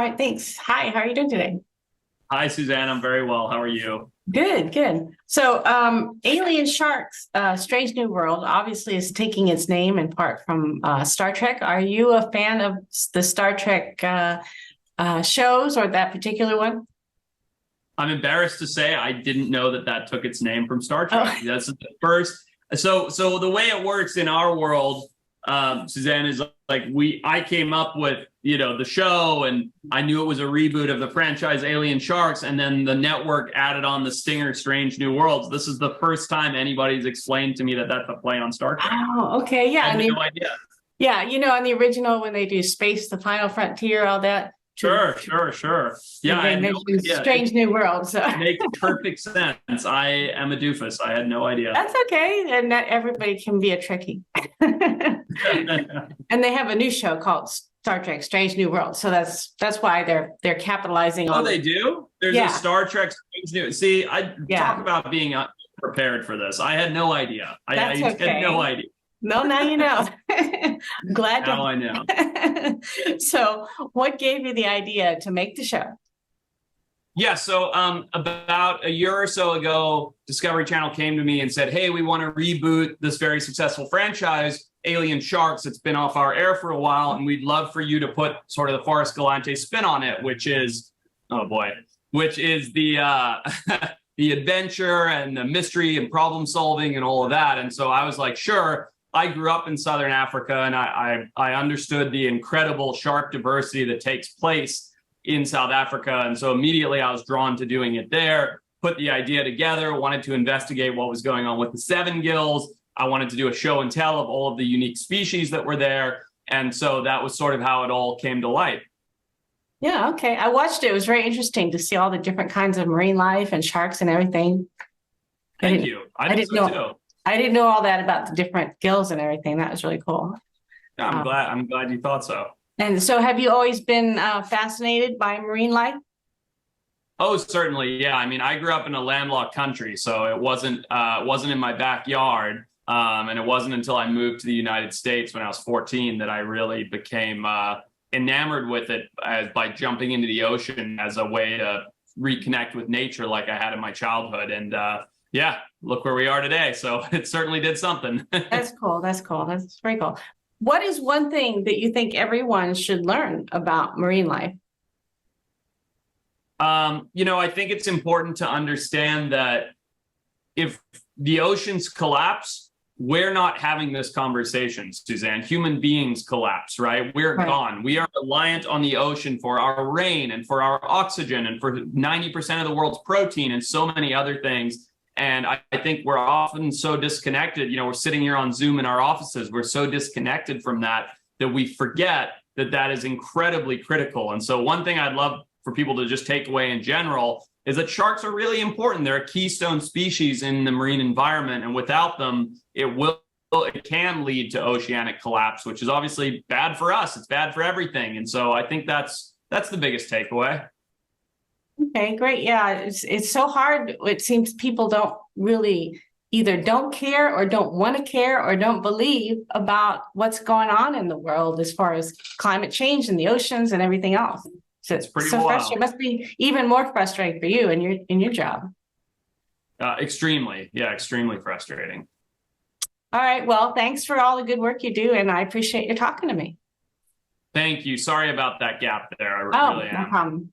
right, thanks. Hi, how are you doing today? Hi, Suzanne. I'm very well. How are you? Good, good. So, Alien Sharks, Strange New World, obviously is taking its name in part from Star Trek. Are you a fan of the Star Trek shows or that particular one? I'm embarrassed to say I didn't know that that took its name from Star Oh, Trek. That's the first. So the way it works in our world, Suzanne, is like I came up with the show, and I knew it was a reboot of the franchise Alien Sharks, and then the network added on the stinger Strange New Worlds. This is the first time anybody's explained to me that that's a play on Star Trek. oh, okay, I yeah, had no idea. yeah, on the original when they do Space, the Final Frontier, all that, to Sure. Yeah, I they had no mention idea. Strange New World. So It makes perfect sense. I am a doofus. I had no idea. that's okay, and not everybody can be a Trekkie. And they have a new show called Star Trek: Strange New World. So that's why they're capitalizing Oh, on they it. do? There's a Yeah, Star Trek Strange New. See, I talk yeah. about being prepared for this. I had no idea. I That's had no okay. idea. No, now you know. Glad Now I know. to. So, what gave you the idea to make the show? Yeah, so about a year or so ago, Discovery Channel came to me and said, "Hey, we want to reboot this very successful franchise, Alien Sharks. It's been off our air for a while, and we'd love for you to put sort of the Forrest Galante spin on it, which is, oh boy, which is the the adventure and the mystery and problem solving and all of that." And so I was like, "Sure." I grew up in Southern Africa, and I understood the incredible shark diversity that takes place in South Africa. And so immediately I was drawn to doing it there, put the idea together, wanted to investigate what was going on with the seven gills. I wanted to do a show and tell of all of the unique species that were there. And so that was sort of how it all came to light. Yeah, okay. I watched it. It was very interesting to see all the different kinds of marine life and sharks and everything. I Thank didn't you. I I think didn't so know too. I didn't know all that about the different gills and everything. That was really cool. I'm Um, glad. I'm glad you thought so. and so have you always been fascinated by marine life? Oh, certainly. Yeah. I mean, I grew up in a landlocked country, so it wasn't in my backyard. And it wasn't until I moved to the United States when I was 14 that I really became enamored with it by jumping into the ocean as a way to reconnect with nature like I had in my childhood. And yeah, look where we are today. So it certainly did something. That's cool. That's cool. That's very cool. What is one thing that you think everyone should learn about marine life? I think it's important to understand that if the oceans collapse, we're not having this conversation, Suzanne. Human beings collapse, right? We're Right. gone. We are reliant on the ocean for our rain and for our oxygen and for 90% of the world's protein and so many other things. And I think we're often so disconnected. We're sitting here on Zoom in our offices. We're so disconnected from that we forget that that is incredibly critical. And so one thing I'd love for people to just take away in general is that sharks are really important. They're a keystone species in the marine environment, and without them, it can lead to oceanic collapse, which is obviously bad for us. It's bad for everything, and so I think that's the biggest takeaway. Okay, great. Yeah, it's so hard. It seems people don't really either don't care or don't want to care or don't believe about what's going on in the world as far as climate change and the oceans and everything else. So It's pretty so frustrating. wild. It must be even more frustrating for you in your job. Extremely, yeah, extremely frustrating. All right. Well, thanks for all the good work you do, and I appreciate you talking to me. Thank you. Sorry about that gap there. I Oh, really no am. problem.